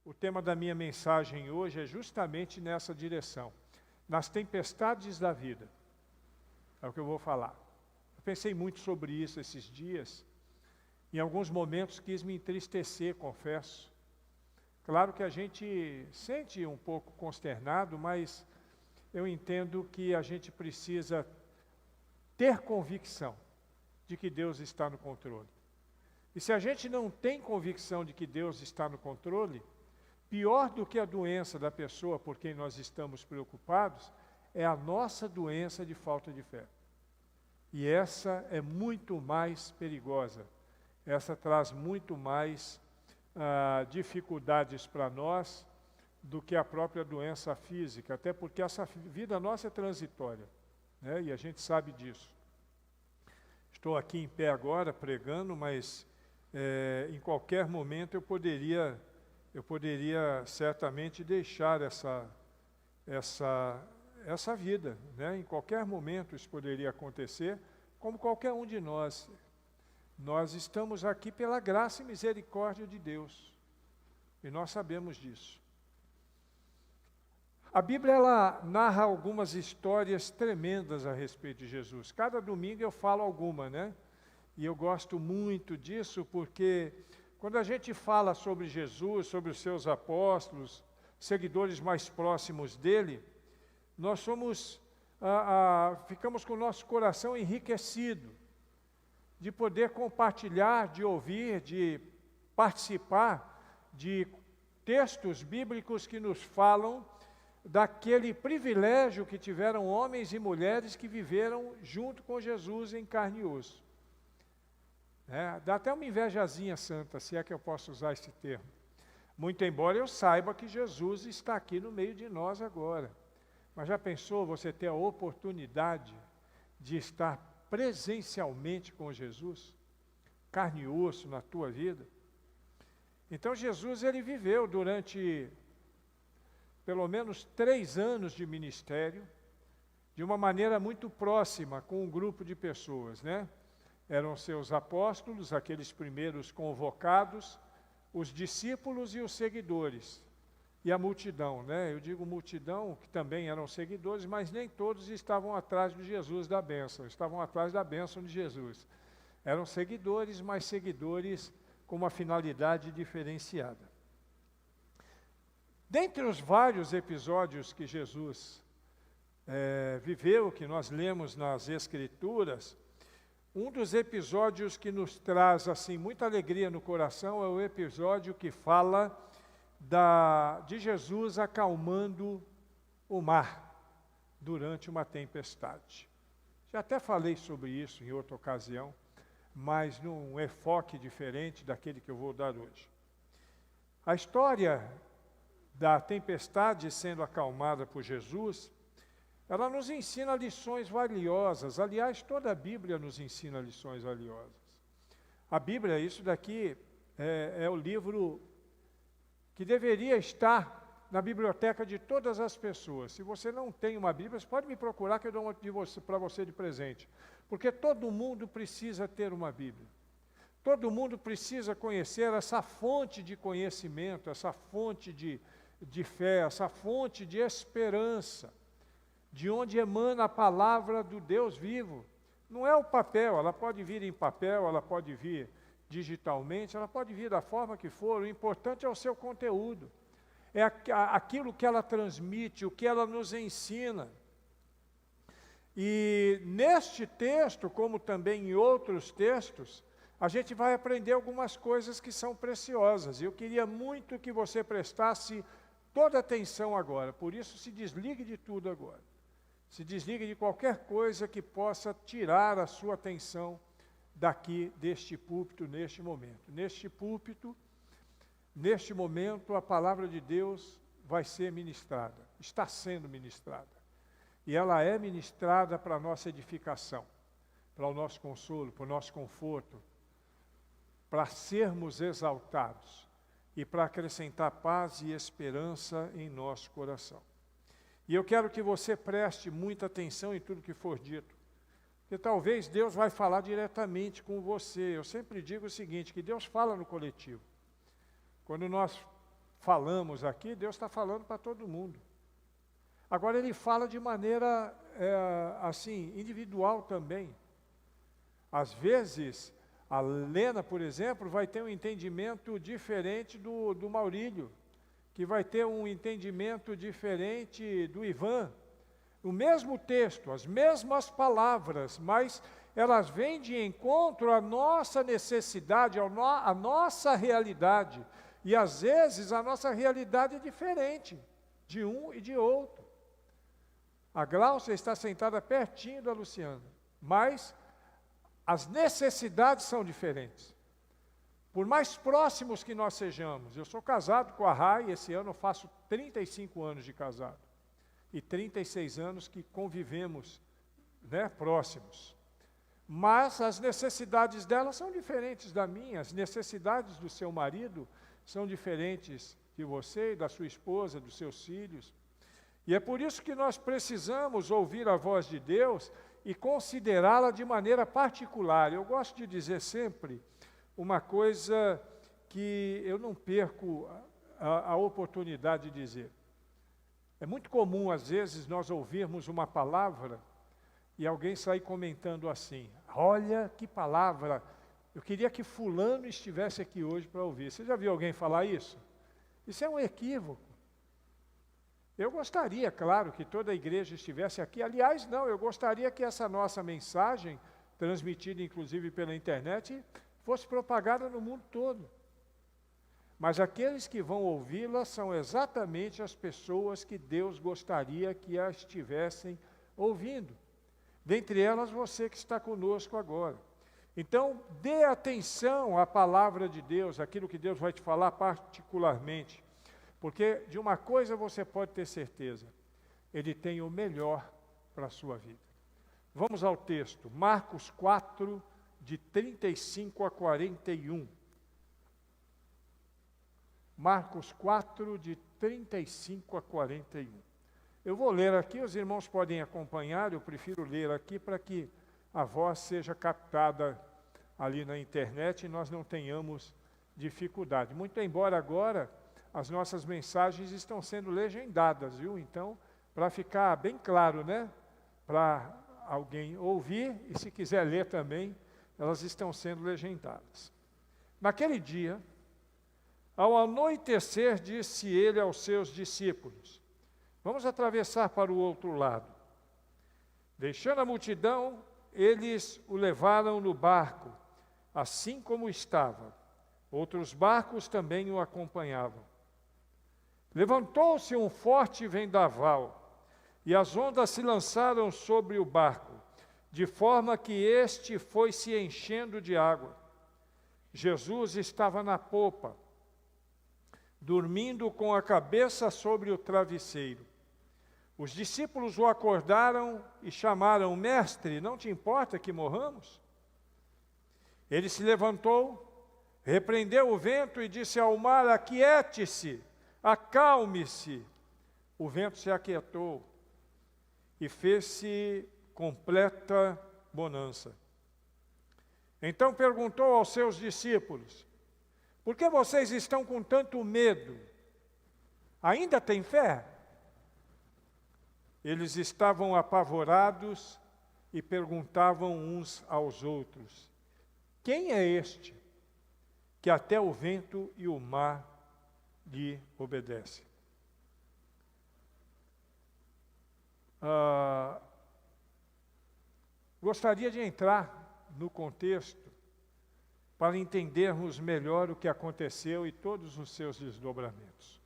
o tema da minha mensagem hoje é justamente nessa direção. Nas tempestades da vida. É o que eu vou falar. Eu pensei muito sobre isso esses dias. Em alguns momentos quis me entristecer, confesso. Claro que a gente sente um pouco consternado, mas eu entendo que a gente precisa ter convicção de que Deus está no controle. E se a gente não tem convicção de que Deus está no controle, pior do que a doença da pessoa por quem nós estamos preocupados, é a nossa doença de falta de fé. E essa é muito mais perigosa. Essa traz muito mais dificuldades para nós do que a própria doença física, até porque essa vida nossa é transitória, né? E a gente sabe disso. Estou aqui em pé agora pregando, mas em qualquer momento eu poderia certamente deixar essa vida, né? Em qualquer momento isso poderia acontecer, como qualquer um de nós. Nós estamos aqui pela graça e misericórdia de Deus, e nós sabemos disso. A Bíblia ela narra algumas histórias tremendas a respeito de Jesus. Cada domingo eu falo alguma, né? E eu gosto muito disso porque quando a gente fala sobre Jesus, sobre os seus apóstolos, seguidores mais próximos dele, nós ficamos com o nosso coração enriquecido de poder compartilhar, de ouvir, de participar de textos bíblicos que nos falam daquele privilégio que tiveram homens e mulheres que viveram junto com Jesus em carne e osso. Dá até uma invejazinha santa, se é que eu posso usar esse termo. Muito embora eu saiba que Jesus está aqui no meio de nós agora. Mas já pensou você ter a oportunidade de estar presencialmente com Jesus? Carne e osso na tua vida? Então Jesus ele viveu durante pelo menos 3 anos de ministério, de uma maneira muito próxima com um grupo de pessoas, né? Eram seus apóstolos, aqueles primeiros convocados, os discípulos e os seguidores, e a multidão, né? Eu digo multidão, que também eram seguidores, mas nem todos estavam atrás de Jesus da bênção, estavam atrás da bênção de Jesus. Eram seguidores, mas seguidores com uma finalidade diferenciada. Dentre os vários episódios que Jesus viveu, que nós lemos nas Escrituras, um dos episódios que nos traz assim muita alegria no coração é o episódio que fala de Jesus acalmando o mar durante uma tempestade. Já até falei sobre isso em outra ocasião, mas num enfoque diferente daquele que eu vou dar hoje. A história da tempestade sendo acalmada por Jesus, ela nos ensina lições valiosas. Aliás, toda a Bíblia nos ensina lições valiosas. A Bíblia, isso daqui é o livro que deveria estar na biblioteca de todas as pessoas. Se você não tem uma Bíblia, você pode me procurar que eu dou uma para você de presente. Porque todo mundo precisa ter uma Bíblia. Todo mundo precisa conhecer essa fonte de conhecimento, essa fonte de fé, essa fonte de esperança, de onde emana a palavra do Deus vivo. Não é o papel, ela pode vir em papel, ela pode vir digitalmente, ela pode vir da forma que for, o importante é o seu conteúdo. É aquilo que ela transmite, o que ela nos ensina. E neste texto, como também em outros textos, a gente vai aprender algumas coisas que são preciosas. Eu queria muito que você prestasse toda atenção agora, por isso se desligue de tudo agora. Se desligue de qualquer coisa que possa tirar a sua atenção daqui deste púlpito neste momento. Neste púlpito, neste momento, a palavra de Deus vai ser ministrada, está sendo ministrada. E ela é ministrada para a nossa edificação, para o nosso consolo, para o nosso conforto, para sermos exaltados e para acrescentar paz e esperança em nosso coração. E eu quero que você preste muita atenção em tudo que for dito, porque talvez Deus vai falar diretamente com você. Eu sempre digo o seguinte, que Deus fala no coletivo. Quando nós falamos aqui, Deus está falando para todo mundo. Agora, Ele fala de maneira, assim, individual também. Às vezes, a Lena, por exemplo, vai ter um entendimento diferente do Maurílio, que vai ter um entendimento diferente do Ivan. O mesmo texto, as mesmas palavras, mas elas vêm de encontro à nossa necessidade, à nossa realidade. E às vezes a nossa realidade é diferente de um e de outro. A Gláucia está sentada pertinho da Luciana, mas as necessidades são diferentes. Por mais próximos que nós sejamos, eu sou casado com a Rai, esse ano eu faço 35 anos de casado. E 36 anos que convivemos, né, próximos. Mas as necessidades dela são diferentes da minha, as necessidades do seu marido são diferentes de você, da sua esposa, dos seus filhos. E é por isso que nós precisamos ouvir a voz de Deus e considerá-la de maneira particular. Eu gosto de dizer sempre uma coisa que eu não perco a oportunidade de dizer. É muito comum, às vezes, nós ouvirmos uma palavra e alguém sair comentando assim: olha que palavra, eu queria que fulano estivesse aqui hoje para ouvir. Você já viu alguém falar isso? Isso é um equívoco. Eu gostaria, claro, que toda a igreja estivesse aqui. Aliás, não, eu gostaria que essa nossa mensagem, transmitida inclusive pela internet, fosse propagada no mundo todo. Mas aqueles que vão ouvi-la são exatamente as pessoas que Deus gostaria que a estivessem ouvindo. Dentre elas, você que está conosco agora. Então, dê atenção à palavra de Deus, aquilo que Deus vai te falar particularmente. Porque de uma coisa você pode ter certeza, Ele tem o melhor para a sua vida. Vamos ao texto, Marcos 4, de 35 a 41. Marcos 4, de 35 a 41. Eu vou ler aqui, os irmãos podem acompanhar, eu prefiro ler aqui para que a voz seja captada ali na internet e nós não tenhamos dificuldade. Muito embora agora as nossas mensagens estão sendo legendadas, viu? Então, para ficar bem claro, né? Para alguém ouvir e se quiser ler também, elas estão sendo legendadas. Naquele dia, ao anoitecer, disse ele aos seus discípulos: vamos atravessar para o outro lado. Deixando a multidão, eles o levaram no barco, assim como estava. Outros barcos também o acompanhavam. Levantou-se um forte vendaval, e as ondas se lançaram sobre o barco, de forma que este foi se enchendo de água. Jesus estava na popa, dormindo com a cabeça sobre o travesseiro. Os discípulos o acordaram e chamaram: mestre, não te importa que morramos? Ele se levantou, repreendeu o vento e disse ao mar: aquiete-se, acalme-se. O vento se aquietou e fez-se completa bonança. Então perguntou aos seus discípulos: por que vocês estão com tanto medo? Ainda têm fé? Eles estavam apavorados e perguntavam uns aos outros: quem é este que até o vento e o mar lhe obedecem? Gostaria de entrar no contexto para entendermos melhor o que aconteceu e todos os seus desdobramentos.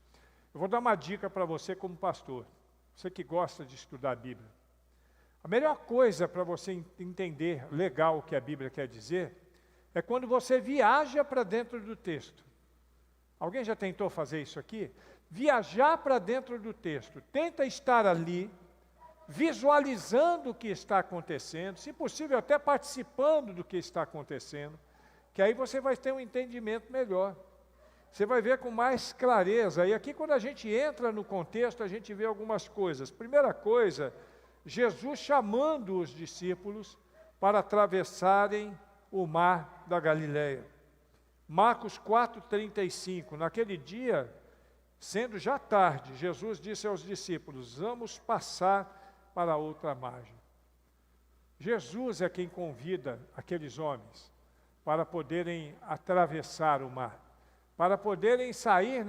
Eu vou dar uma dica para você como pastor, você que gosta de estudar a Bíblia. A melhor coisa para você entender legal o que a Bíblia quer dizer é quando você viaja para dentro do texto. Alguém já tentou fazer isso aqui? Viajar para dentro do texto. Tenta estar ali, visualizando o que está acontecendo, se possível até participando do que está acontecendo, que aí você vai ter um entendimento melhor. Você vai ver com mais clareza. E aqui, quando a gente entra no contexto, a gente vê algumas coisas. Primeira coisa, Jesus chamando os discípulos para atravessarem o mar da Galileia. Marcos 4:35. Naquele dia, Sendo já tarde, Jesus disse aos discípulos: vamos passar para a outra margem. Jesus é quem convida aqueles homens para poderem atravessar o mar, para poderem sair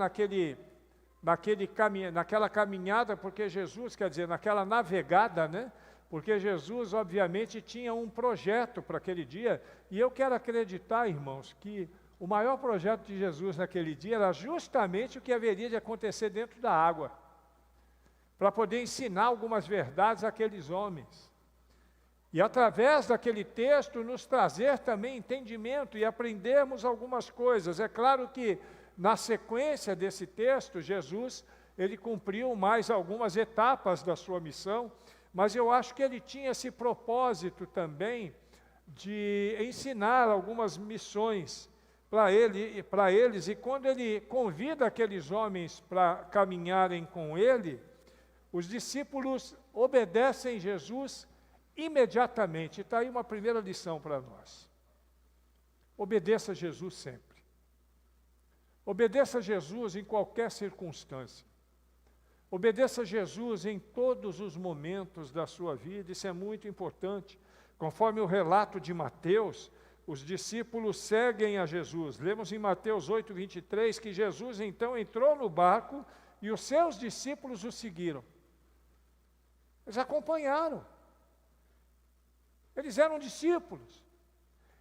naquela caminhada, porque Jesus, quer dizer, naquela navegada, né? Porque Jesus, obviamente, tinha um projeto para aquele dia, e eu quero acreditar, irmãos, que o maior projeto de Jesus naquele dia era justamente o que haveria de acontecer dentro da água, para poder ensinar algumas verdades àqueles homens. E através daquele texto nos trazer também entendimento e aprendermos algumas coisas. É claro que na sequência desse texto, Jesus, ele cumpriu mais algumas etapas da sua missão, mas eu acho que ele tinha esse propósito também de ensinar algumas missões para eles, e quando ele convida aqueles homens para caminharem com ele, os discípulos obedecem Jesus imediatamente. Está aí uma primeira lição para nós. Obedeça a Jesus sempre. Obedeça a Jesus em qualquer circunstância. Obedeça a Jesus em todos os momentos da sua vida, isso é muito importante. Conforme o relato de Mateus, os discípulos seguem a Jesus. Lemos em Mateus 8, 23, que Jesus então entrou no barco e os seus discípulos o seguiram. Eles acompanharam. Eles eram discípulos.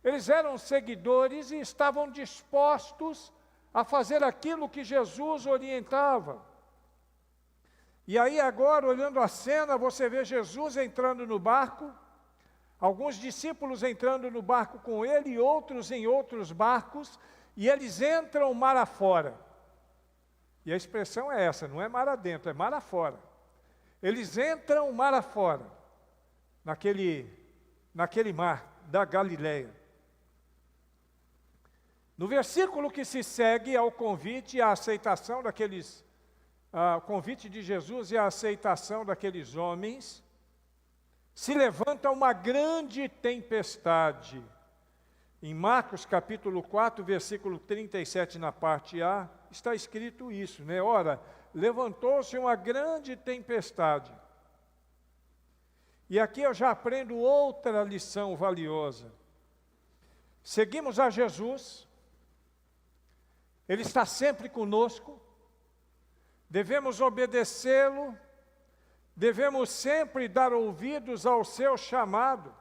Eles eram seguidores e estavam dispostos a fazer aquilo que Jesus orientava. E aí agora, olhando a cena, você vê Jesus entrando no barco, alguns discípulos entrando no barco com ele, e outros em outros barcos, e eles entram mar afora. E a expressão é essa, não é mar adentro, é mar afora. Eles entram mar afora, naquele mar da Galileia. No versículo que se segue ao convite e à aceitação daqueles, o convite de Jesus e a aceitação daqueles homens, se levanta uma grande tempestade. Em Marcos capítulo 4, versículo 37, na parte A, está escrito isso, né? Ora, levantou-se uma grande tempestade. E aqui eu já aprendo outra lição valiosa. Seguimos a Jesus, Ele está sempre conosco, devemos obedecê-lo, devemos sempre dar ouvidos ao seu chamado,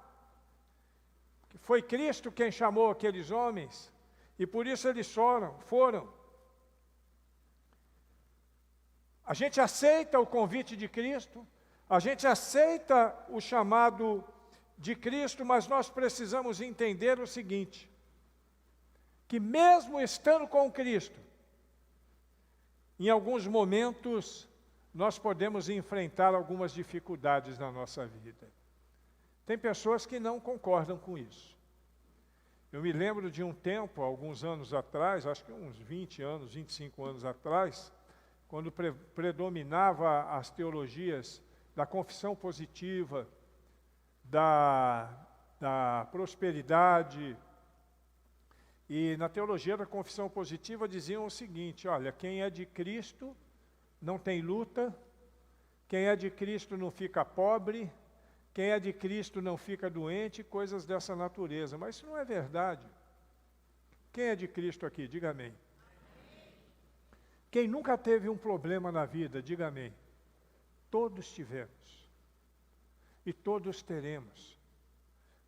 que foi Cristo quem chamou aqueles homens, e por isso eles foram. A gente aceita o convite de Cristo, a gente aceita o chamado de Cristo, mas nós precisamos entender o seguinte, que mesmo estando com Cristo, em alguns momentos, nós podemos enfrentar algumas dificuldades na nossa vida. Tem pessoas que não concordam com isso. Eu me lembro de um tempo, alguns anos atrás, acho que uns 20 anos, 25 anos atrás, quando predominava as teologias da confissão positiva, da prosperidade. E na teologia da confissão positiva diziam o seguinte, olha, quem é de Cristo não tem luta, quem é de Cristo não fica pobre, quem é de Cristo não fica doente, coisas dessa natureza. Mas isso não é verdade. Quem é de Cristo aqui? Diga amém. Quem nunca teve um problema na vida, diga amém. Todos tivemos. E todos teremos.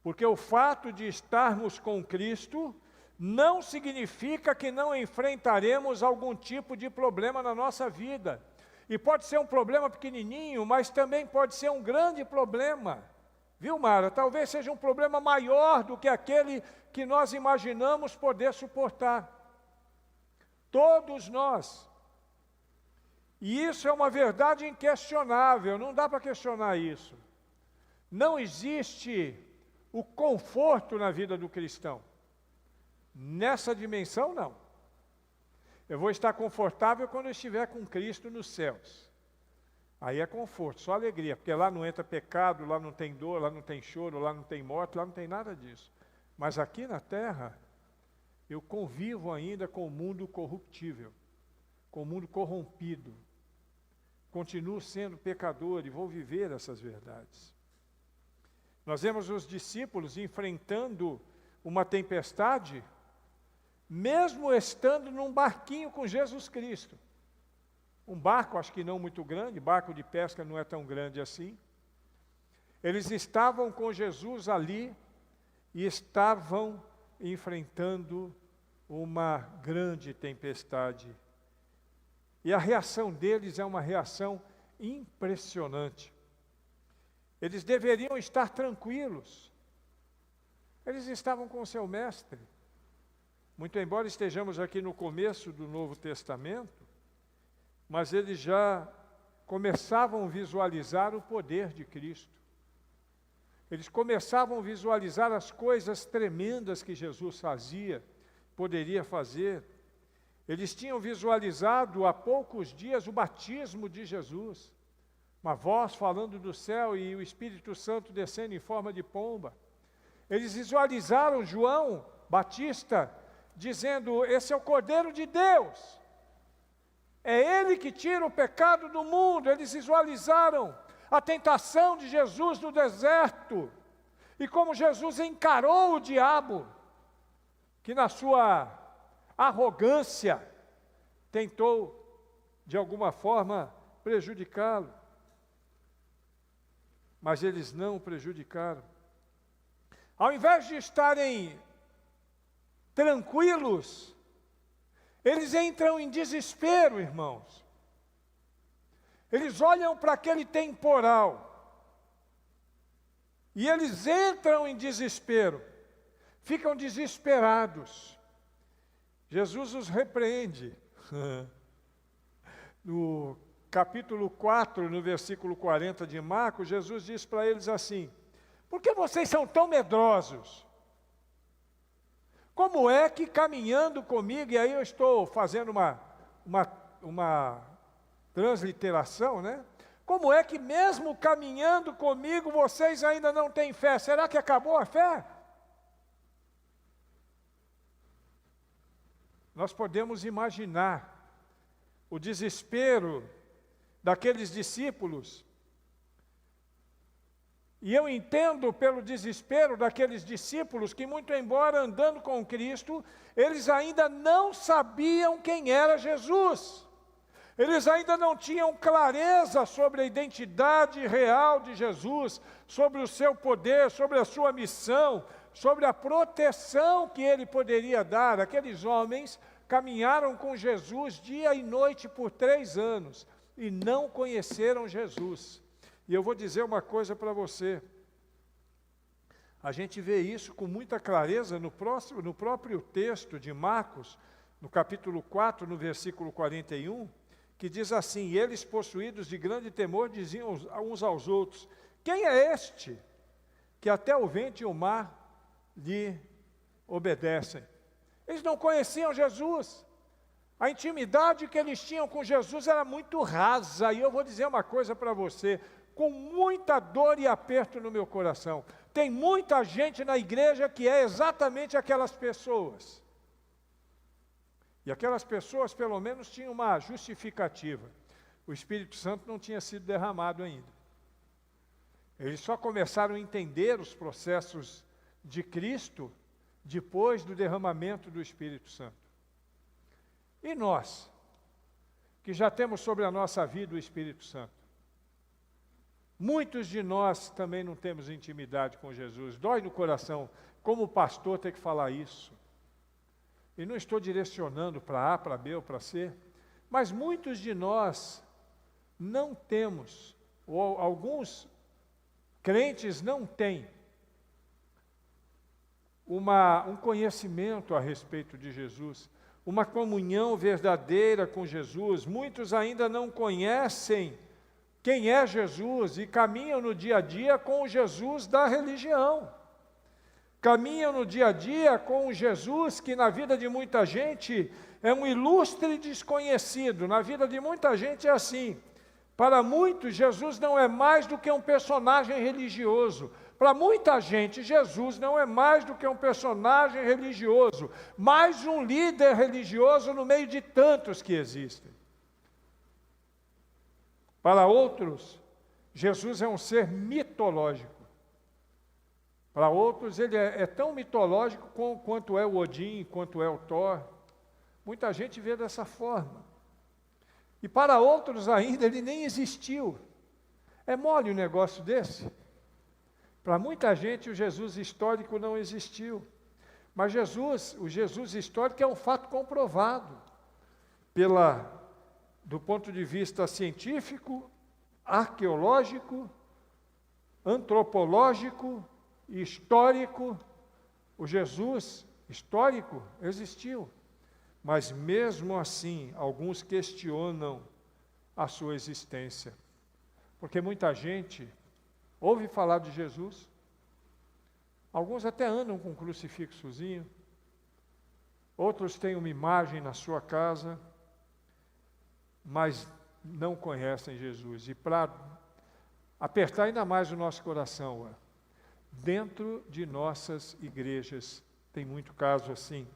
Porque o fato de estarmos com Cristo não significa que não enfrentaremos algum tipo de problema na nossa vida. E pode ser um problema pequenininho, mas também pode ser um grande problema. Viu, Mara? Talvez seja um problema maior do que aquele que nós imaginamos poder suportar. Todos nós. E isso é uma verdade inquestionável, não dá para questionar isso. Não existe o conforto na vida do cristão. Nessa dimensão, não. Eu vou estar confortável quando eu estiver com Cristo nos céus. Aí é conforto, só alegria, porque lá não entra pecado, lá não tem dor, lá não tem choro, lá não tem morte, lá não tem nada disso. Mas aqui na terra, eu convivo ainda com o mundo corruptível, com o mundo corrompido. Continuo sendo pecador e vou viver essas verdades. Nós vemos os discípulos enfrentando uma tempestade, mesmo estando num barquinho com Jesus Cristo. Um barco, acho que não muito grande, barco de pesca não é tão grande assim. Eles estavam com Jesus ali e estavam enfrentando uma grande tempestade. E a reação deles é uma reação impressionante. Eles deveriam estar tranquilos. Eles estavam com o seu mestre. Muito embora estejamos aqui no começo do Novo Testamento, mas eles já começavam a visualizar o poder de Cristo. Eles começavam a visualizar as coisas tremendas que Jesus fazia, poderia fazer. Eles tinham visualizado há poucos dias o batismo de Jesus. Uma voz falando do céu e o Espírito Santo descendo em forma de pomba. Eles visualizaram João Batista dizendo: esse é o Cordeiro de Deus. É Ele que tira o pecado do mundo. Eles visualizaram a tentação de Jesus no deserto. E como Jesus encarou o diabo, que na sua arrogância tentou, de alguma forma, prejudicá-lo. Mas eles não o prejudicaram. Ao invés de estarem tranquilos, eles entram em desespero, irmãos. Eles olham para aquele temporal e eles entram em desespero, ficam desesperados. Jesus os repreende. No capítulo 4, no versículo 40 de Marcos, Jesus diz para eles assim: por que vocês são tão medrosos? Como é que caminhando comigo, e aí eu estou fazendo uma transliteração, né? Como é que mesmo caminhando comigo, vocês ainda não têm fé? Será que acabou a fé? Nós podemos imaginar o desespero daqueles discípulos. E eu entendo pelo desespero daqueles discípulos que, muito embora andando com Cristo, eles ainda não sabiam quem era Jesus. Eles ainda não tinham clareza sobre a identidade real de Jesus, sobre o seu poder, sobre a sua missão, sobre a proteção que ele poderia dar. Aqueles homens caminharam com Jesus dia e noite por 3 anos e não conheceram Jesus. E eu vou dizer uma coisa para você. A gente vê isso com muita clareza no próprio texto de Marcos, no capítulo 4, no versículo 41, que diz assim: e eles, possuídos de grande temor, diziam uns aos outros: quem é este que até o vento e o mar lhe obedecem? Eles não conheciam Jesus. A intimidade que eles tinham com Jesus era muito rasa. E eu vou dizer uma coisa para você, com muita dor e aperto no meu coração. Tem muita gente na igreja que é exatamente aquelas pessoas. E aquelas pessoas, pelo menos, tinham uma justificativa. O Espírito Santo não tinha sido derramado ainda. Eles só começaram a entender os processos de Cristo depois do derramamento do Espírito Santo. E nós, que já temos sobre a nossa vida o Espírito Santo? Muitos de nós também não temos intimidade com Jesus. Dói no coração, como pastor, ter que falar isso. E não estou direcionando para A, para B ou para C, mas muitos de nós não temos, ou alguns crentes não têm, um conhecimento a respeito de Jesus, uma comunhão verdadeira com Jesus. Muitos ainda não conhecem quem é Jesus e caminham no dia a dia com o Jesus da religião. Caminham no dia a dia com o Jesus que na vida de muita gente é um ilustre desconhecido. Na vida de muita gente é assim. Para muitos, Jesus não é mais do que um personagem religioso. Para muita gente, Jesus não é mais do que um personagem religioso, mais um líder religioso no meio de tantos que existem. Para outros, Jesus é um ser mitológico. Para outros, ele é tão mitológico quanto é o Odin, quanto é o Thor. Muita gente vê dessa forma. E para outros ainda, ele nem existiu. É mole um negócio desse? Para muita gente, o Jesus histórico não existiu. Mas o Jesus histórico é um fato comprovado do ponto de vista científico, arqueológico, antropológico e histórico. O Jesus histórico existiu. Mas mesmo assim, alguns questionam a sua existência. Porque muita gente ouve falar de Jesus, alguns até andam com um crucifixozinho, outros têm uma imagem na sua casa, mas não conhecem Jesus. E para apertar ainda mais o nosso coração, dentro de nossas igrejas tem muito caso assim.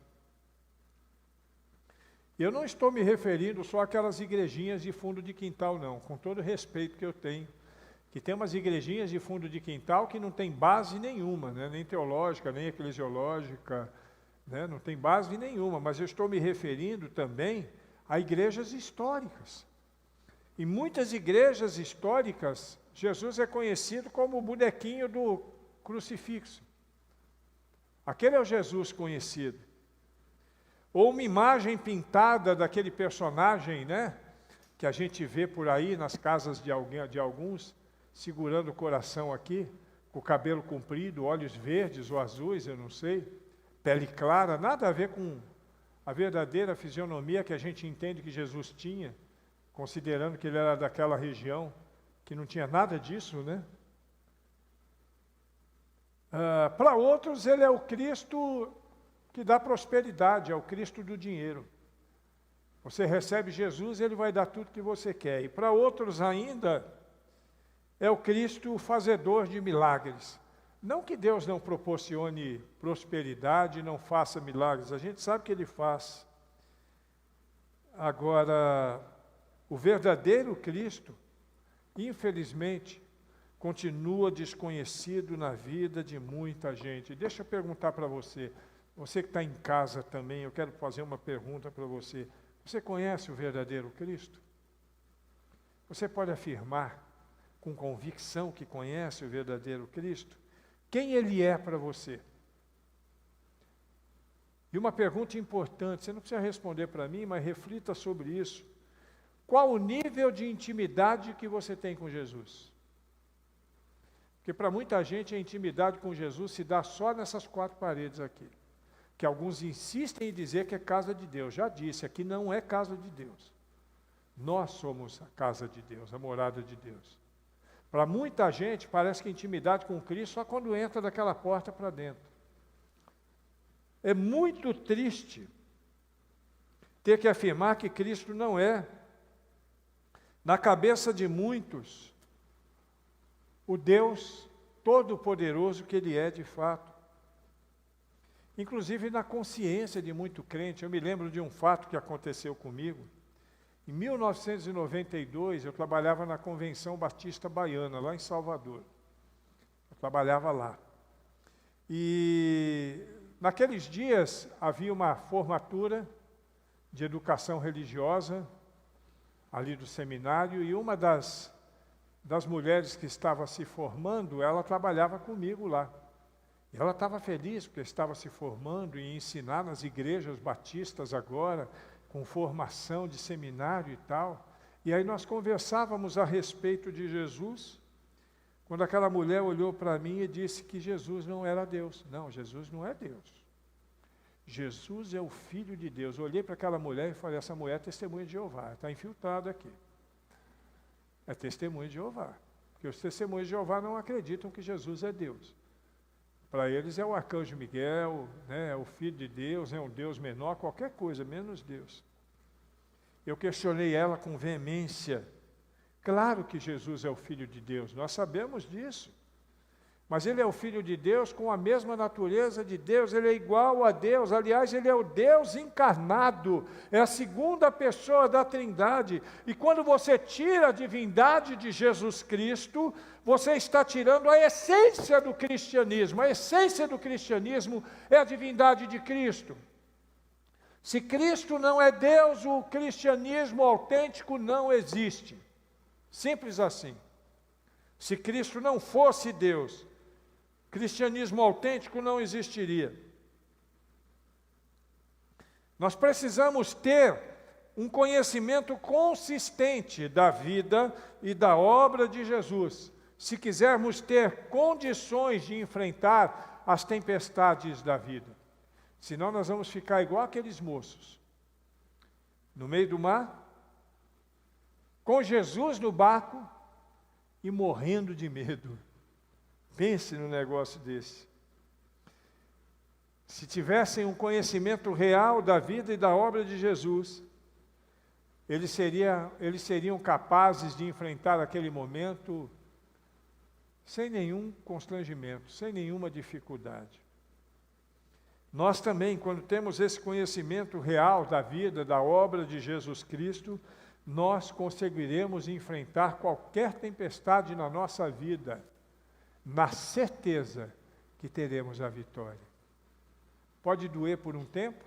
E eu não estou me referindo só àquelas igrejinhas de fundo de quintal, não, com todo o respeito que eu tenho, que tem umas igrejinhas de fundo de quintal que não tem base nenhuma, né? Nem teológica, nem eclesiológica, né? Não tem base nenhuma, mas eu estou me referindo também a igrejas históricas. Em muitas igrejas históricas, Jesus é conhecido como o bonequinho do crucifixo. Aquele é o Jesus conhecido. Ou uma imagem pintada daquele personagem, né? Que a gente vê por aí nas casas de alguns, segurando o coração aqui, com o cabelo comprido, olhos verdes ou azuis, eu não sei, pele clara, nada a ver com a verdadeira fisionomia que a gente entende que Jesus tinha, considerando que ele era daquela região, que não tinha nada disso, né? Para outros, ele é o Cristo que dá prosperidade, é o Cristo do dinheiro. Você recebe Jesus, ele vai dar tudo que você quer. E para outros ainda, é o Cristo fazedor de milagres. Não que Deus não proporcione prosperidade, não faça milagres, a gente sabe que Ele faz. Agora, o verdadeiro Cristo, infelizmente, continua desconhecido na vida de muita gente. Deixa eu perguntar para você, você que está em casa também, eu quero fazer uma pergunta para você. Você conhece o verdadeiro Cristo? Você pode afirmar com convicção que conhece o verdadeiro Cristo? Quem Ele é para você? E uma pergunta importante, você não precisa responder para mim, mas reflita sobre isso. Qual o nível de intimidade que você tem com Jesus? Porque para muita gente a intimidade com Jesus se dá só nessas 4 paredes aqui. Que alguns insistem em dizer que é casa de Deus. Já disse, aqui não é casa de Deus. Nós somos a casa de Deus, a morada de Deus. Para muita gente, parece que a intimidade com Cristo só quando entra daquela porta para dentro. É muito triste ter que afirmar que Cristo não é, na cabeça de muitos, o Deus todo-poderoso que Ele é de fato. Inclusive na consciência de muito crente. Eu me lembro de um fato que aconteceu comigo. Em 1992, eu trabalhava na Convenção Batista Baiana, lá em Salvador. Eu trabalhava lá. E naqueles dias havia uma formatura de educação religiosa, ali do seminário, e uma das mulheres que estava se formando, ela trabalhava comigo lá. E ela estava feliz porque estava se formando e ensinar nas igrejas batistas agora, com formação de seminário e tal. E aí nós conversávamos a respeito de Jesus, quando aquela mulher olhou para mim e disse que Jesus não era Deus. Não, Jesus não é Deus. Jesus é o Filho de Deus. Eu olhei para aquela mulher e falei, essa mulher é testemunha de Jeová, está infiltrada aqui. É testemunha de Jeová. Porque os testemunhos de Jeová não acreditam que Jesus é Deus. Para eles é o arcanjo Miguel, né, é o Filho de Deus, é um Deus menor, qualquer coisa, menos Deus. Eu questionei ela com veemência. Claro que Jesus é o Filho de Deus, nós sabemos disso. Mas ele é o Filho de Deus com a mesma natureza de Deus, ele é igual a Deus, aliás, ele é o Deus encarnado, é a segunda pessoa da Trindade. E quando você tira a divindade de Jesus Cristo, você está tirando a essência do cristianismo. A essência do cristianismo é a divindade de Cristo. Se Cristo não é Deus, o cristianismo autêntico não existe. Simples assim. Se Cristo não fosse Deus, cristianismo autêntico não existiria. Nós precisamos ter um conhecimento consistente da vida e da obra de Jesus, se quisermos ter condições de enfrentar as tempestades da vida. Senão nós vamos ficar igual aqueles moços, no meio do mar, com Jesus no barco e morrendo de medo. Pense num negócio desse. Se tivessem um conhecimento real da vida e da obra de Jesus, eles seriam capazes de enfrentar aquele momento sem nenhum constrangimento, sem nenhuma dificuldade. Nós também, quando temos esse conhecimento real da vida, da obra de Jesus Cristo, nós conseguiremos enfrentar qualquer tempestade na nossa vida, na certeza que teremos a vitória. Pode doer por um tempo,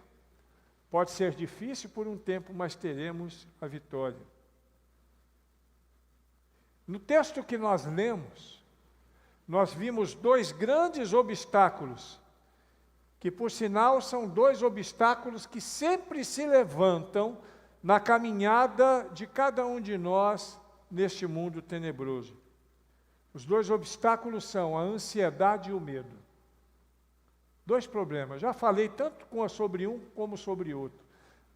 pode ser difícil por um tempo, mas teremos a vitória. No texto que nós lemos, nós vimos dois grandes obstáculos, que por sinal são dois obstáculos que sempre se levantam na caminhada de cada um de nós neste mundo tenebroso. Os dois obstáculos são a ansiedade e o medo. Dois problemas. Já falei tanto sobre um como sobre outro.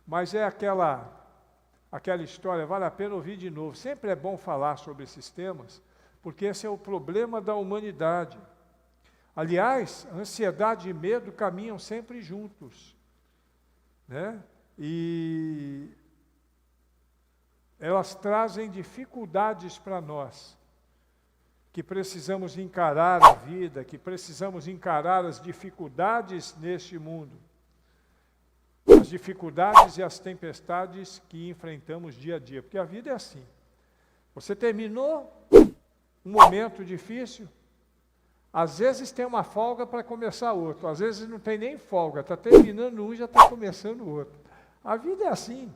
Mas é aquela história, vale a pena ouvir de novo. Sempre é bom falar sobre esses temas, porque esse é o problema da humanidade. Aliás, ansiedade e medo caminham sempre juntos, né? E elas trazem dificuldades para nós, que precisamos encarar a vida, que precisamos encarar as dificuldades neste mundo. As dificuldades e as tempestades que enfrentamos dia a dia, porque a vida é assim. Você terminou um momento difícil, às vezes tem uma folga para começar outro, às vezes não tem nem folga, está terminando um e já está começando o outro. A vida é assim.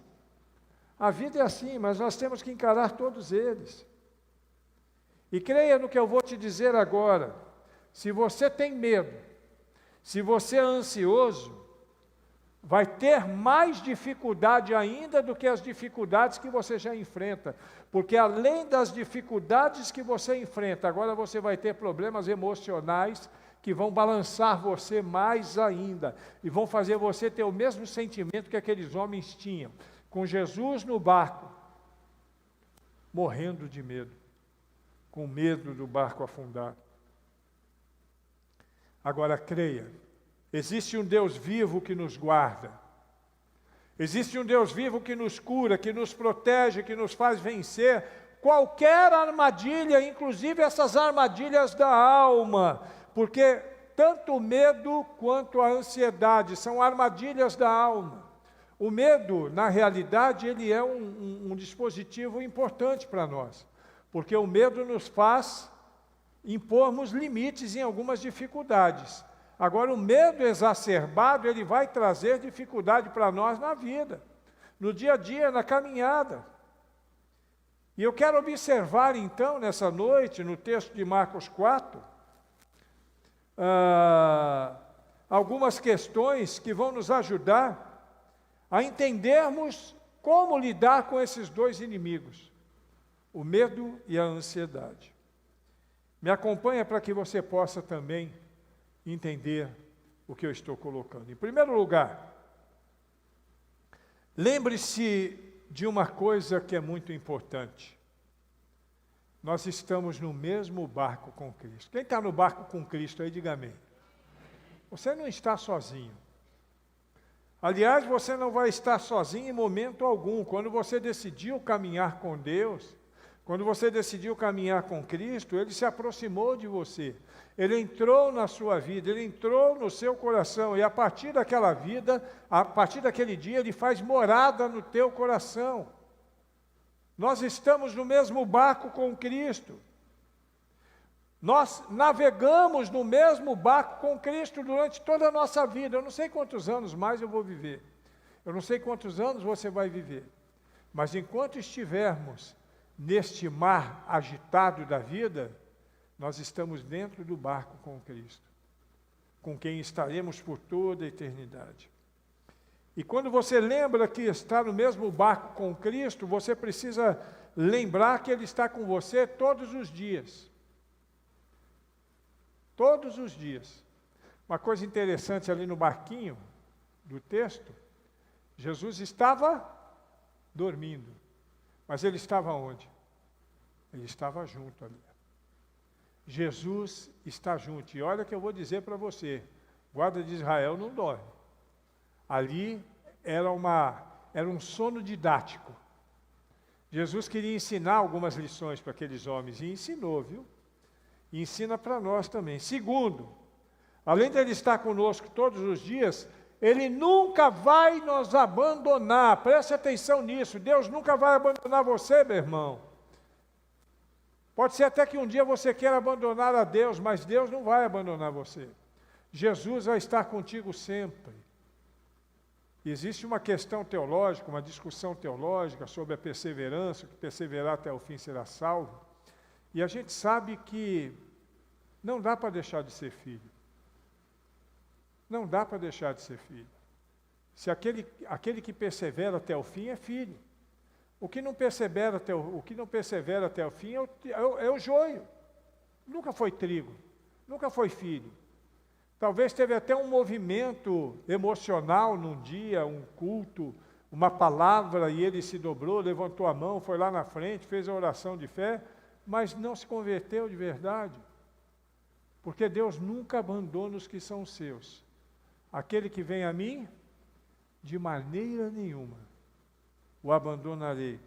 A vida é assim, mas nós temos que encarar todos eles. E creia no que eu vou te dizer agora. Se você tem medo, se você é ansioso, vai ter mais dificuldade ainda do que as dificuldades que você já enfrenta. Porque além das dificuldades que você enfrenta, agora você vai ter problemas emocionais que vão balançar você mais ainda. E vão fazer você ter o mesmo sentimento que aqueles homens tinham. Com Jesus no barco, morrendo de medo. Com medo do barco afundar. Agora creia, existe um Deus vivo que nos guarda. Existe um Deus vivo que nos cura, que nos protege, que nos faz vencer qualquer armadilha, inclusive essas armadilhas da alma, porque tanto o medo quanto a ansiedade são armadilhas da alma. O medo, na realidade, ele é um dispositivo importante para nós, porque o medo nos faz impormos limites em algumas dificuldades. Agora, o medo exacerbado, ele vai trazer dificuldade para nós na vida, no dia a dia, na caminhada. E eu quero observar, então, nessa noite, no texto de Marcos 4, algumas questões que vão nos ajudar a entendermos como lidar com esses dois inimigos, o medo e a ansiedade. Me acompanha para que você possa também entender o que eu estou colocando. Em primeiro lugar, lembre-se de uma coisa que é muito importante. Nós estamos no mesmo barco com Cristo. Quem está no barco com Cristo aí, diga amém. Você não está sozinho. Aliás, você não vai estar sozinho em momento algum. Quando você decidiu caminhar com Deus, Quando você decidiu caminhar com Cristo, Ele se aproximou de você. Ele entrou na sua vida, Ele entrou no seu coração. E a partir daquela vida, a partir daquele dia, Ele faz morada no teu coração. Nós estamos no mesmo barco com Cristo. Nós navegamos no mesmo barco com Cristo durante toda a nossa vida. Eu não sei quantos anos mais eu vou viver. Eu não sei quantos anos você vai viver. Mas enquanto estivermos neste mar agitado da vida, nós estamos dentro do barco com Cristo, com quem estaremos por toda a eternidade. E quando você lembra que está no mesmo barco com Cristo, você precisa lembrar que Ele está com você todos os dias. Todos os dias. Uma coisa interessante ali no barquinho do texto, Jesus estava dormindo. Mas Ele estava onde? Ele estava junto ali. Jesus está junto. E olha que eu vou dizer para você, guarda de Israel não dorme. Ali era um sono didático. Jesus queria ensinar algumas lições para aqueles homens, e ensinou, viu? E ensina para nós também. Segundo, além de Ele estar conosco todos os dias, Ele nunca vai nos abandonar. Preste atenção nisso. Deus nunca vai abandonar você, meu irmão. Pode ser até que um dia você queira abandonar a Deus, mas Deus não vai abandonar você. Jesus vai estar contigo sempre. Existe uma questão teológica, uma discussão teológica sobre a perseverança, que perseverar até o fim será salvo. E a gente sabe que não dá para deixar de ser filho. Não dá para deixar de ser filho. Se aquele que persevera até o fim é filho. O que não persevera até o fim é o joio. Nunca foi trigo, nunca foi filho. Talvez teve até um movimento emocional num dia, um culto, uma palavra, e ele se dobrou, levantou a mão, foi lá na frente, fez a oração de fé, mas não se converteu de verdade. Porque Deus nunca abandona os que são seus. Aquele que vem a mim, de maneira nenhuma o abandonarei.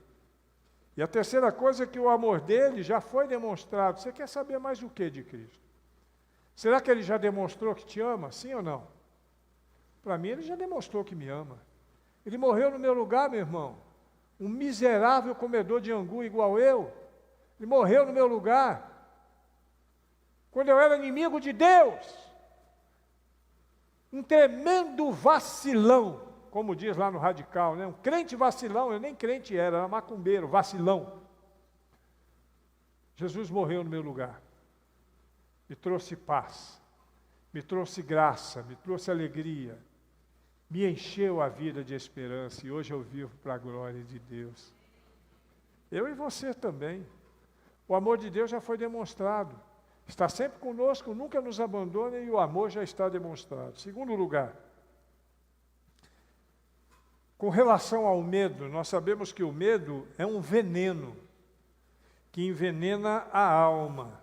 E a terceira coisa é que o amor dele já foi demonstrado. Você quer saber mais o que de Cristo? Será que ele já demonstrou que te ama? Sim ou não? Para mim, ele já demonstrou que me ama. Ele morreu no meu lugar, meu irmão. Um miserável comedor de angu igual eu. Ele morreu no meu lugar. Quando eu era inimigo de Deus. Um tremendo vacilão, como diz lá no Radical, né? Um crente vacilão, eu nem crente era macumbeiro, vacilão. Jesus morreu no meu lugar. Me trouxe paz, me trouxe graça, me trouxe alegria, me encheu a vida de esperança, e hoje eu vivo para a glória de Deus. Eu e você também. O amor de Deus já foi demonstrado. Está sempre conosco, nunca nos abandona, e o amor já está demonstrado. Segundo lugar, com relação ao medo, nós sabemos que o medo é um veneno que envenena a alma.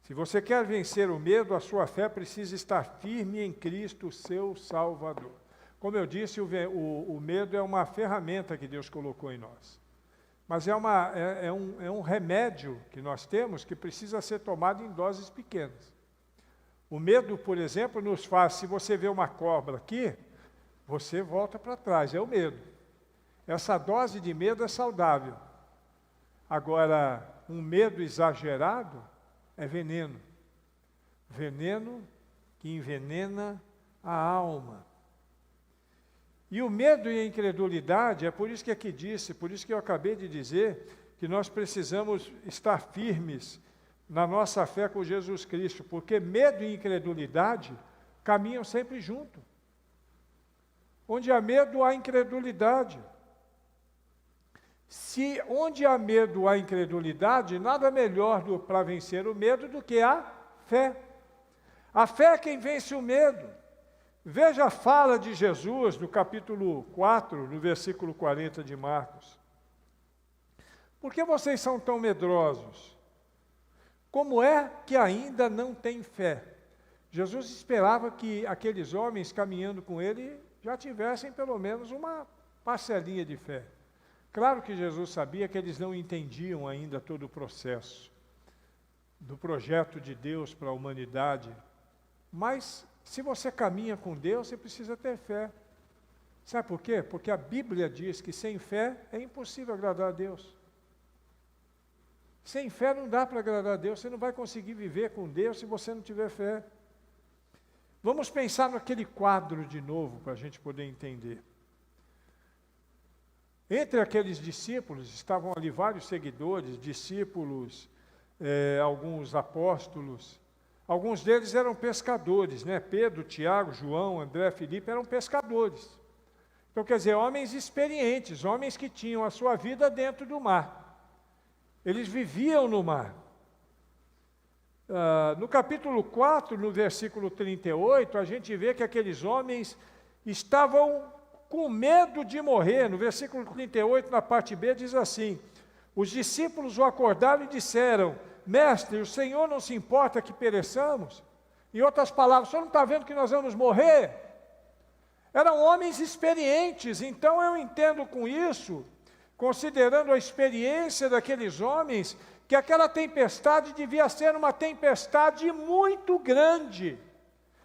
Se você quer vencer o medo, a sua fé precisa estar firme em Cristo, seu Salvador. Como eu disse, o medo é uma ferramenta que Deus colocou em nós. Mas é um remédio que nós temos que precisa ser tomado em doses pequenas. O medo, por exemplo, nos faz, se você vê uma cobra aqui, você volta para trás, é o medo. Essa dose de medo é saudável. Agora, um medo exagerado é veneno. Veneno que envenena a alma. E o medo e a incredulidade, é por isso que aqui disse, por isso que eu acabei de dizer, que nós precisamos estar firmes na nossa fé com Jesus Cristo, porque medo e incredulidade caminham sempre junto. Onde há medo, há incredulidade. Onde há medo, há incredulidade, nada melhor para vencer o medo do que a fé. A fé é quem vence o medo. Veja a fala de Jesus no capítulo 4, no versículo 40 de Marcos. Por que vocês são tão medrosos? Como é que ainda não têm fé? Jesus esperava que aqueles homens caminhando com ele já tivessem pelo menos uma parcelinha de fé. Claro que Jesus sabia que eles não entendiam ainda todo o processo do projeto de Deus para a humanidade, mas se você caminha com Deus, você precisa ter fé. Sabe por quê? Porque a Bíblia diz que sem fé é impossível agradar a Deus. Sem fé não dá para agradar a Deus, você não vai conseguir viver com Deus se você não tiver fé. Vamos pensar naquele quadro de novo, para a gente poder entender. Entre aqueles discípulos, estavam ali vários seguidores, discípulos, alguns apóstolos. Alguns deles eram pescadores, né? Pedro, Tiago, João, André, Filipe eram pescadores. Então, quer dizer, homens experientes, homens que tinham a sua vida dentro do mar. Eles viviam no mar. No capítulo 4, no versículo 38, a gente vê que aqueles homens estavam com medo de morrer. No versículo 38, na parte B, diz assim: os discípulos o acordaram e disseram: Mestre, o Senhor não se importa que pereçamos? Em outras palavras, o Senhor não está vendo que nós vamos morrer? Eram homens experientes, então eu entendo com isso, considerando a experiência daqueles homens, que aquela tempestade devia ser uma tempestade muito grande.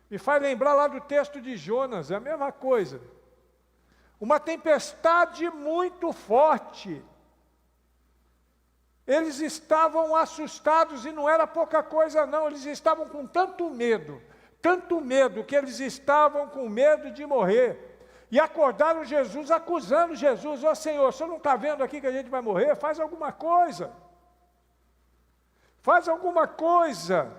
Me faz lembrar lá do texto de Jonas, é a mesma coisa. Uma tempestade muito forte. Eles estavam assustados, e não era pouca coisa não, eles estavam com tanto medo, que eles estavam com medo de morrer. E acordaram Jesus, acusando Jesus: ó Senhor, o Senhor não está vendo aqui que a gente vai morrer? Faz alguma coisa. Faz alguma coisa.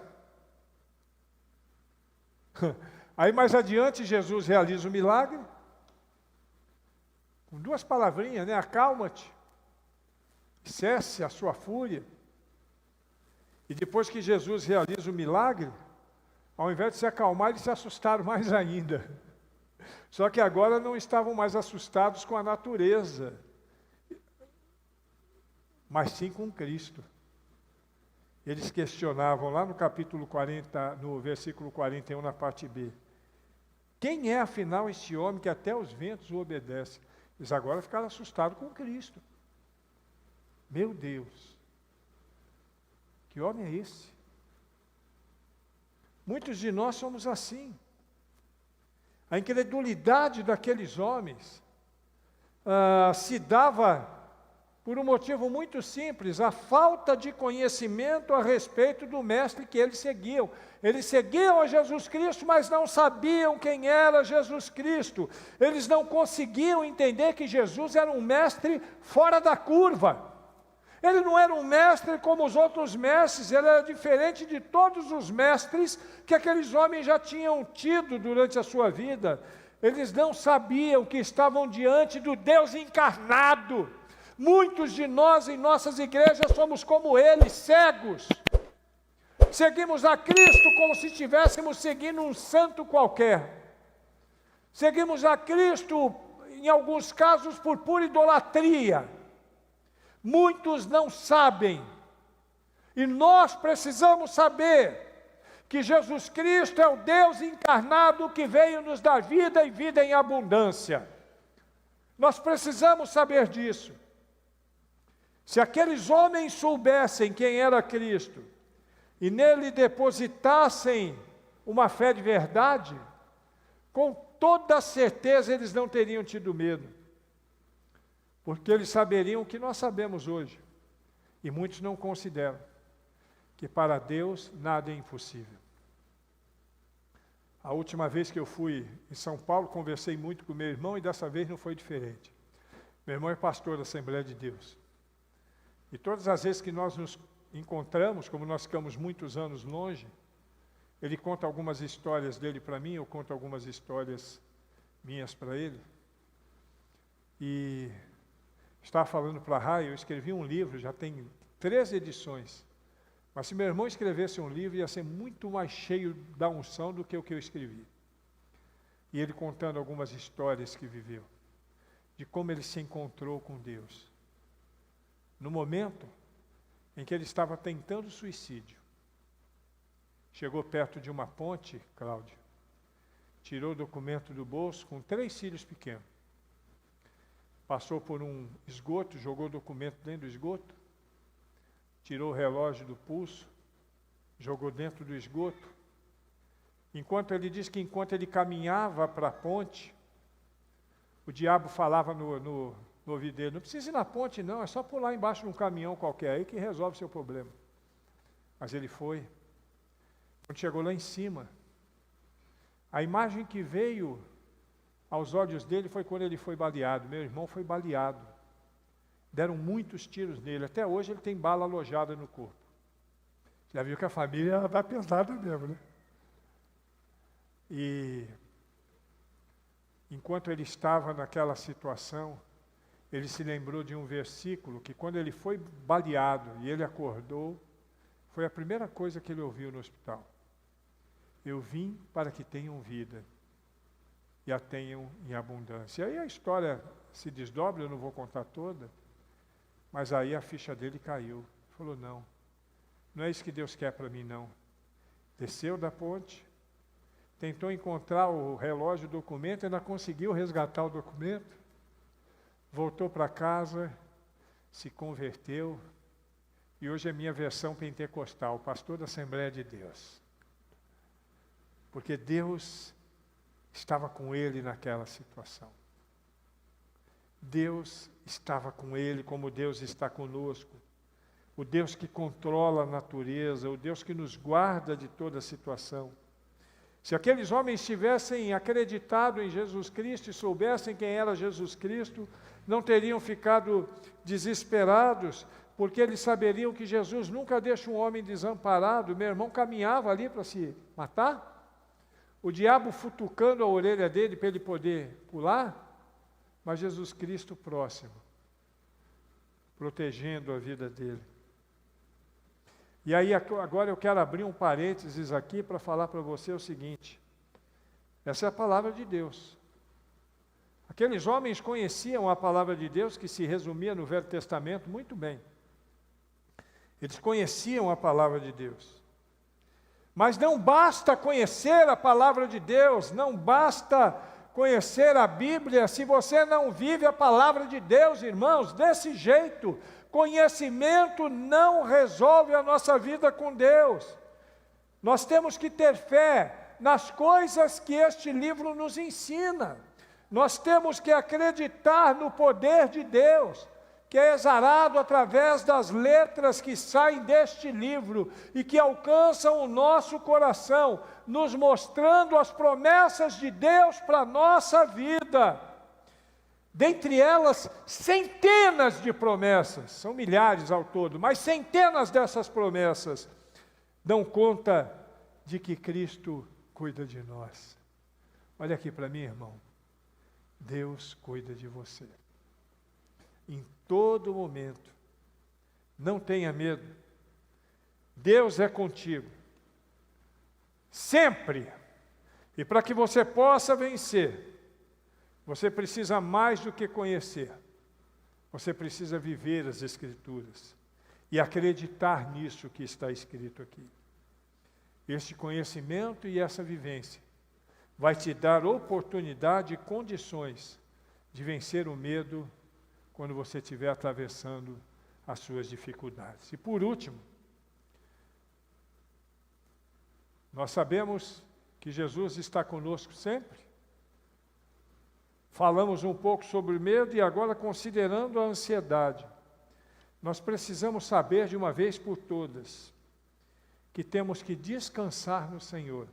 Aí mais adiante Jesus realiza o milagre, com duas palavrinhas, né? Acalma-te, cesse a sua fúria. E depois que Jesus realiza o milagre, ao invés de se acalmar, eles se assustaram mais ainda. Só que agora não estavam mais assustados com a natureza, mas sim com Cristo. Eles questionavam lá no capítulo 40, no versículo 41, na parte B: quem é afinal este homem que até os ventos o obedecem? Eles agora ficaram assustados com Cristo. Meu Deus, que homem é esse? Muitos de nós somos assim. A incredulidade daqueles homens se dava por um motivo muito simples: a falta de conhecimento a respeito do mestre que eles seguiam. Eles seguiam a Jesus Cristo, mas não sabiam quem era Jesus Cristo. Eles não conseguiam entender que Jesus era um mestre fora da curva. Ele não era um mestre como os outros mestres, ele era diferente de todos os mestres que aqueles homens já tinham tido durante a sua vida. Eles não sabiam que estavam diante do Deus encarnado. Muitos de nós em nossas igrejas somos como eles, cegos. Seguimos a Cristo como se estivéssemos seguindo um santo qualquer. Seguimos a Cristo, em alguns casos, por pura idolatria. Muitos não sabem, e nós precisamos saber que Jesus Cristo é o Deus encarnado que veio nos dar vida e vida em abundância. Nós precisamos saber disso. Se aqueles homens soubessem quem era Cristo e nele depositassem uma fé de verdade, com toda certeza eles não teriam tido medo. Porque eles saberiam o que nós sabemos hoje, e muitos não consideram, que para Deus nada é impossível. A última vez que eu fui em São Paulo, conversei muito com meu irmão, e dessa vez não foi diferente. Meu irmão é pastor da Assembleia de Deus. E todas as vezes que nós nos encontramos, como nós ficamos muitos anos longe, ele conta algumas histórias dele para mim, eu conto algumas histórias minhas para ele. E estava falando para a Rai, eu escrevi um livro, já tem 13 edições. Mas se meu irmão escrevesse um livro, ia ser muito mais cheio da unção do que o que eu escrevi. E ele contando algumas histórias que viveu, de como ele se encontrou com Deus. No momento em que ele estava tentando suicídio, chegou perto de uma ponte, Cláudio, tirou o documento do bolso com 3 filhos pequenos. passou por um esgoto, jogou o documento dentro do esgoto, tirou o relógio do pulso, jogou dentro do esgoto. Ele diz que enquanto ele caminhava para a ponte, o diabo falava no ouvido dele: não precisa ir na ponte não, é só pular embaixo de um caminhão qualquer aí que resolve o seu problema. Mas ele foi. Quando chegou lá em cima, a imagem que veio aos olhos dele foi quando ele foi baleado. Meu irmão foi baleado. Deram muitos tiros nele. Até hoje ele tem bala alojada no corpo. Já viu que a família dá pesada mesmo, né? E enquanto ele estava naquela situação, ele se lembrou de um versículo que quando ele foi baleado e ele acordou, foi a primeira coisa que ele ouviu no hospital. Eu vim para que tenham vida e a tenham em abundância. E aí a história se desdobra, eu não vou contar toda, mas aí a ficha dele caiu. Ele falou: não é isso que Deus quer para mim, não. Desceu da ponte, tentou encontrar o relógio, o documento, ainda conseguiu resgatar o documento, voltou para casa, se converteu, e hoje é minha versão pentecostal, pastor da Assembleia de Deus. Porque Deus estava com ele naquela situação. Deus estava com ele como Deus está conosco. O Deus que controla a natureza, o Deus que nos guarda de toda situação. Se aqueles homens tivessem acreditado em Jesus Cristo e soubessem quem era Jesus Cristo, não teriam ficado desesperados, porque eles saberiam que Jesus nunca deixa um homem desamparado. Meu irmão caminhava ali para se matar, o diabo futucando a orelha dele para ele poder pular, mas Jesus Cristo próximo, protegendo a vida dele. E aí agora eu quero abrir um parênteses aqui para falar para você o seguinte: essa é a palavra de Deus. Aqueles homens conheciam a palavra de Deus, que se resumia no Velho Testamento muito bem. Eles conheciam a palavra de Deus. Mas não basta conhecer a palavra de Deus, não basta conhecer a Bíblia, se você não vive a palavra de Deus, irmãos, desse jeito. Conhecimento não resolve a nossa vida com Deus. Nós temos que ter fé nas coisas que este livro nos ensina. Nós temos que acreditar no poder de Deus, que é exarado através das letras que saem deste livro e que alcançam o nosso coração, nos mostrando as promessas de Deus para a nossa vida. Dentre elas, centenas de promessas, são milhares ao todo, mas centenas dessas promessas dão conta de que Cristo cuida de nós. Olha aqui para mim, irmão. Deus cuida de você. Em todo momento. Não tenha medo. Deus é contigo. Sempre. E para que você possa vencer, você precisa mais do que conhecer. Você precisa viver as Escrituras e acreditar nisso que está escrito aqui. Este conhecimento e essa vivência vai te dar oportunidade e condições de vencer o medo quando você estiver atravessando as suas dificuldades. E por último, nós sabemos que Jesus está conosco sempre. Falamos um pouco sobre o medo e agora considerando a ansiedade. Nós precisamos saber de uma vez por todas que temos que descansar no Senhor,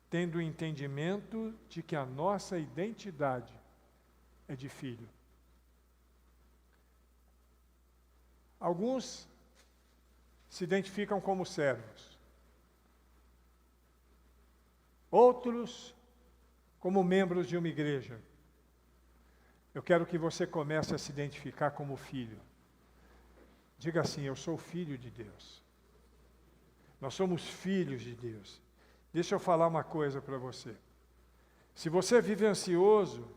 tendo o entendimento de que a nossa identidade é de filho. Alguns se identificam como servos, outros como membros de uma igreja. Eu quero que você comece a se identificar como filho. Diga assim: eu sou filho de Deus. Nós somos filhos de Deus. Deixa eu falar uma coisa para você. Se você vive ansioso,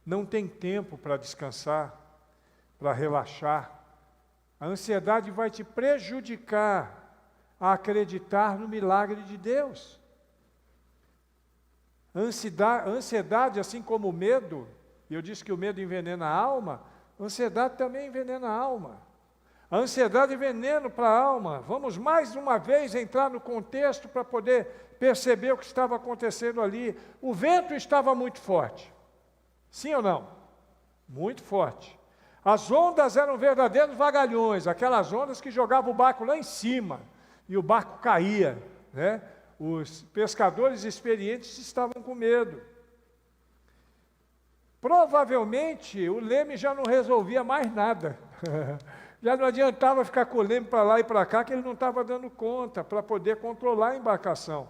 não tem tempo para descansar, para relaxar. A ansiedade vai te prejudicar a acreditar no milagre de Deus. A ansiedade, assim como o medo, e eu disse que o medo envenena a alma, a ansiedade também envenena a alma. A ansiedade é veneno para a alma. Vamos mais uma vez entrar no contexto para poder perceber o que estava acontecendo ali. O vento estava muito forte. Sim ou não? Muito forte. As ondas eram verdadeiros vagalhões, aquelas ondas que jogavam o barco lá em cima, e o barco caía, né? Os pescadores experientes estavam com medo. Provavelmente o leme já não resolvia mais nada. Já não adiantava ficar com o leme para lá e para cá, que ele não estava dando conta para poder controlar a embarcação.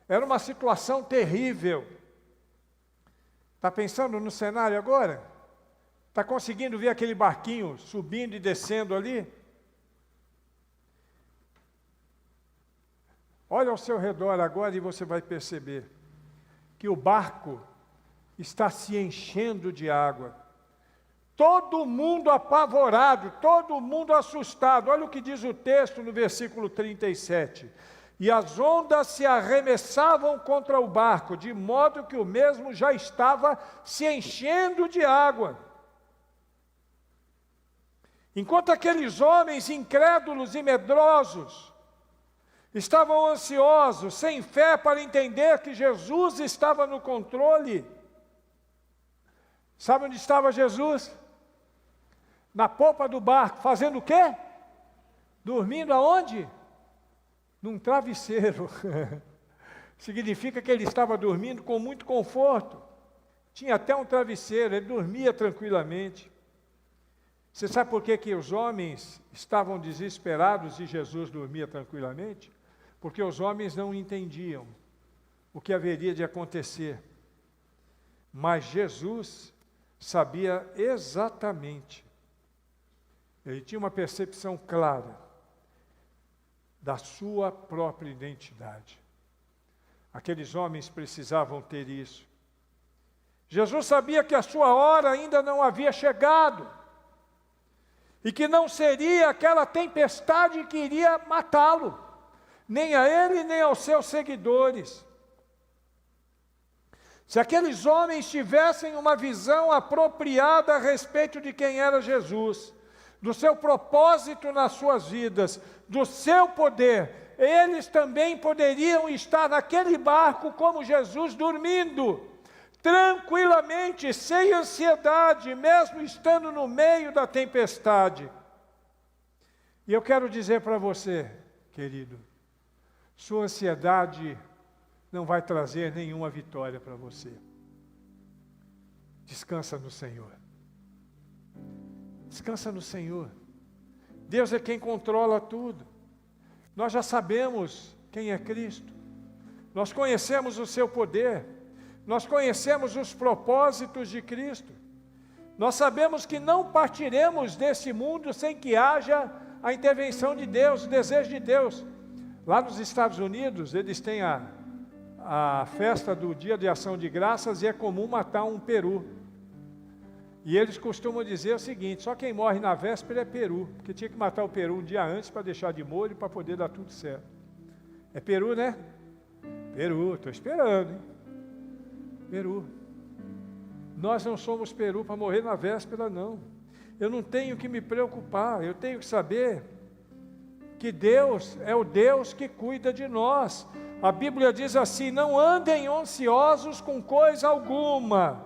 Era uma situação terrível. Está pensando no cenário agora? Está conseguindo ver aquele barquinho subindo e descendo ali? Olha ao seu redor agora e você vai perceber que o barco está se enchendo de água. Todo mundo apavorado, todo mundo assustado. Olha o que diz o texto no versículo 37. E as ondas se arremessavam contra o barco, de modo que o mesmo já estava se enchendo de água. Enquanto aqueles homens incrédulos e medrosos estavam ansiosos, sem fé para entender que Jesus estava no controle. Sabe onde estava Jesus? Na popa do barco, fazendo o quê? Dormindo aonde? Num travesseiro. Significa que ele estava dormindo com muito conforto. Tinha até um travesseiro, ele dormia tranquilamente. Você sabe por que os homens estavam desesperados e Jesus dormia tranquilamente? Porque os homens não entendiam o que haveria de acontecer. Mas Jesus sabia exatamente. Ele tinha uma percepção clara da sua própria identidade. Aqueles homens precisavam ter isso. Jesus sabia que a sua hora ainda não havia chegado. E que não seria aquela tempestade que iria matá-lo. Nem a ele, nem aos seus seguidores. Se aqueles homens tivessem uma visão apropriada a respeito de quem era Jesus, do seu propósito nas suas vidas, do seu poder, eles também poderiam estar naquele barco como Jesus, dormindo, tranquilamente, sem ansiedade, mesmo estando no meio da tempestade. E eu quero dizer para você, querido, sua ansiedade não vai trazer nenhuma vitória para você. Descansa no Senhor. Descansa no Senhor. Deus é quem controla tudo. Nós já sabemos quem é Cristo. Nós conhecemos o seu poder. Nós conhecemos os propósitos de Cristo. Nós sabemos que não partiremos desse mundo sem que haja a intervenção de Deus, o desejo de Deus. Lá nos Estados Unidos, eles têm a festa do Dia de Ação de Graças e é comum matar um peru. E eles costumam dizer o seguinte: só quem morre na véspera é peru, porque tinha que matar o peru um dia antes para deixar de molho para poder dar tudo certo. É peru, né? Peru, estou esperando, hein? Peru. Nós não somos peru para morrer na véspera, não. Eu não tenho que me preocupar, eu tenho que saber que Deus é o Deus que cuida de nós. A Bíblia diz assim: não andem ansiosos com coisa alguma,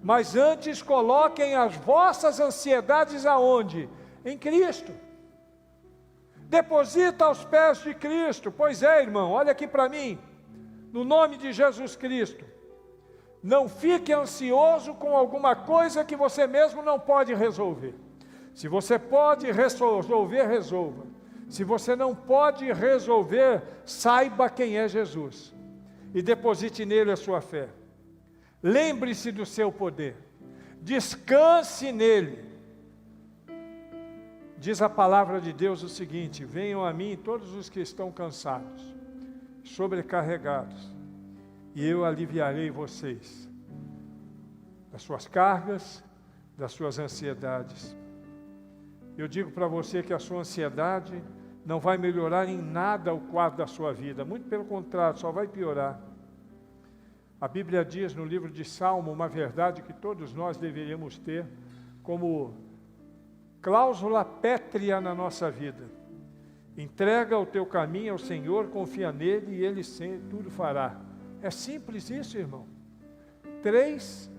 mas antes coloquem as vossas ansiedades aonde? Em Cristo. Deposita aos pés de Cristo. Pois é, irmão, olha aqui para mim, no nome de Jesus Cristo. Não fique ansioso com alguma coisa que você mesmo não pode resolver. Se você pode resolver, resolva. Se você não pode resolver, saiba quem é Jesus e deposite nele a sua fé. Lembre-se do seu poder, descanse nele. Diz a palavra de Deus o seguinte: venham a mim todos os que estão cansados, sobrecarregados, e eu aliviarei vocês das suas cargas, das suas ansiedades. Eu digo para você que a sua ansiedade não vai melhorar em nada o quadro da sua vida, muito pelo contrário, só vai piorar. A Bíblia diz no livro de Salmo uma verdade que todos nós deveríamos ter como cláusula pétrea na nossa vida. Entrega o teu caminho ao Senhor, confia nele e Ele tudo fará. É simples isso, irmão. Três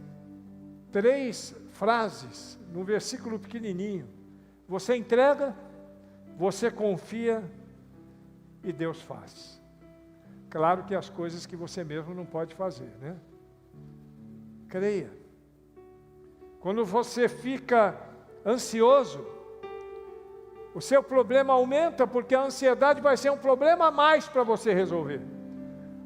frases, num versículo pequenininho. Você entrega, você confia e Deus faz. Claro que as coisas que você mesmo não pode fazer, né? Creia. Quando você fica ansioso, o seu problema aumenta, porque a ansiedade vai ser um problema a mais para você resolver.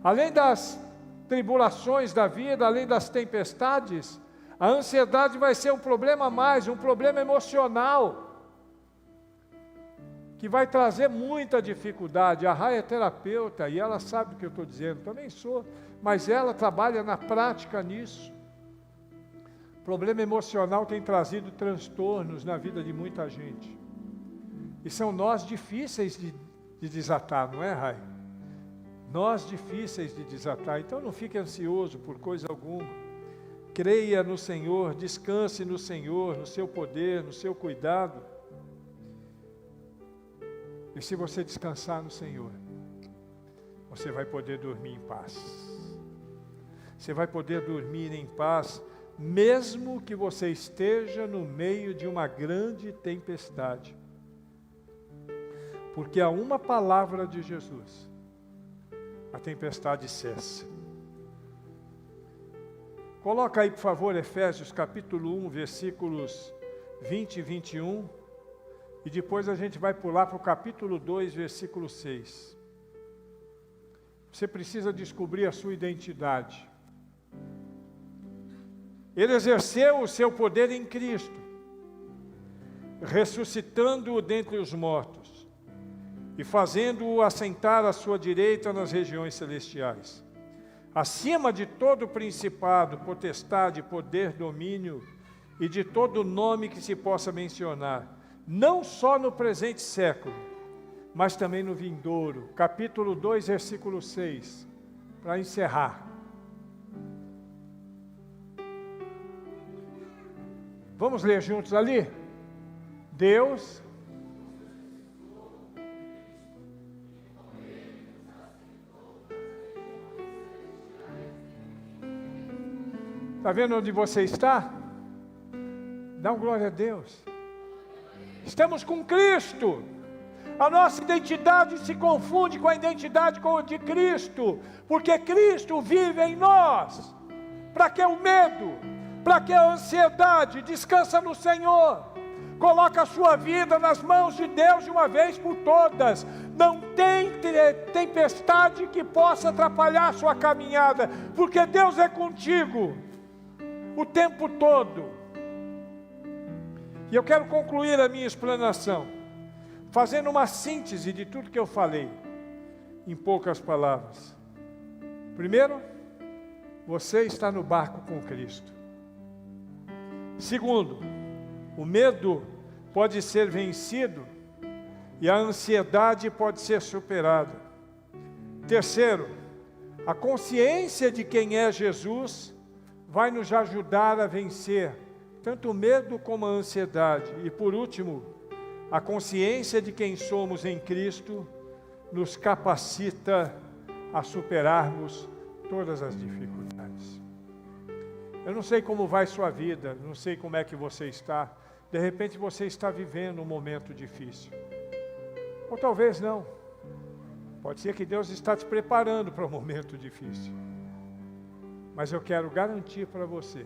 Além das tribulações da vida, além das tempestades, a ansiedade vai ser um problema a mais, um problema emocional, que vai trazer muita dificuldade. A Rai é terapeuta e ela sabe o que eu estou dizendo, também sou, mas ela trabalha na prática nisso. O problema emocional tem trazido transtornos na vida de muita gente. E são nós difíceis de desatar, não é, Rai? Nós difíceis de desatar. Então não fique ansioso por coisa alguma. Creia no Senhor, descanse no Senhor, no seu poder, no seu cuidado. E se você descansar no Senhor, você vai poder dormir em paz. Você vai poder dormir em paz, mesmo que você esteja no meio de uma grande tempestade. Porque a uma palavra de Jesus, a tempestade cessa. Coloca aí, por favor, Efésios capítulo 1, versículos 20 e 21. E depois a gente vai pular para o capítulo 2, versículo 6. Você precisa descobrir a sua identidade. Ele exerceu o seu poder em Cristo, ressuscitando-o dentre os mortos e fazendo-o assentar à sua direita nas regiões celestiais, acima de todo principado, potestade, poder, domínio e de todo nome que se possa mencionar, não só no presente século, mas também no vindouro. Capítulo 2, versículo 6, para encerrar. Vamos ler juntos ali? Deus está vendo onde você está? Dá um glória a Deus. Estamos com Cristo. A nossa identidade se confunde com a identidade de Cristo, porque Cristo vive em nós. Para que o medo? Para que a ansiedade? Descansa no Senhor. Coloca a sua vida nas mãos de Deus de uma vez por todas. Não tem tempestade que possa atrapalhar a sua caminhada, porque Deus é contigo o tempo todo. E eu quero concluir a minha explanação fazendo uma síntese de tudo que eu falei, em poucas palavras. Primeiro, você está no barco com Cristo. Segundo, o medo pode ser vencido e a ansiedade pode ser superada. Terceiro, a consciência de quem é Jesus vai nos ajudar a vencer tanto o medo como a ansiedade. E por último, a consciência de quem somos em Cristo nos capacita a superarmos todas as dificuldades. Eu não sei como vai sua vida, não sei como é que você está. De repente você está vivendo um momento difícil. Ou talvez não. Pode ser que Deus está te preparando para um momento difícil. Mas eu quero garantir para você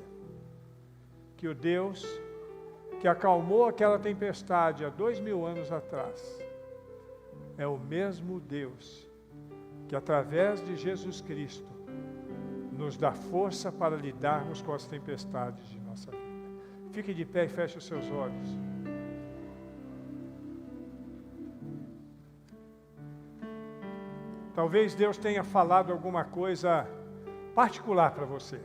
que o Deus que acalmou aquela tempestade há 2000 anos atrás é o mesmo Deus que através de Jesus Cristo nos dá força para lidarmos com as tempestades de nossa vida. Fique de pé e feche os seus olhos. Talvez Deus tenha falado alguma coisa particular para você.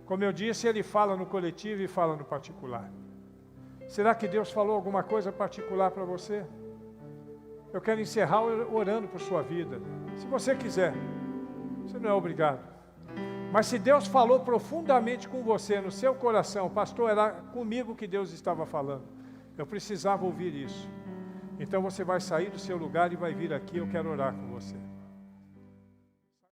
Como eu disse, Ele fala no coletivo e fala no particular. Será que Deus falou alguma coisa particular para você? Eu quero encerrar orando por sua vida. Se você quiser, você não é obrigado. Mas se Deus falou profundamente com você, no seu coração, pastor, era comigo que Deus estava falando. Eu precisava ouvir isso. Então você vai sair do seu lugar e vai vir aqui, eu quero orar com você.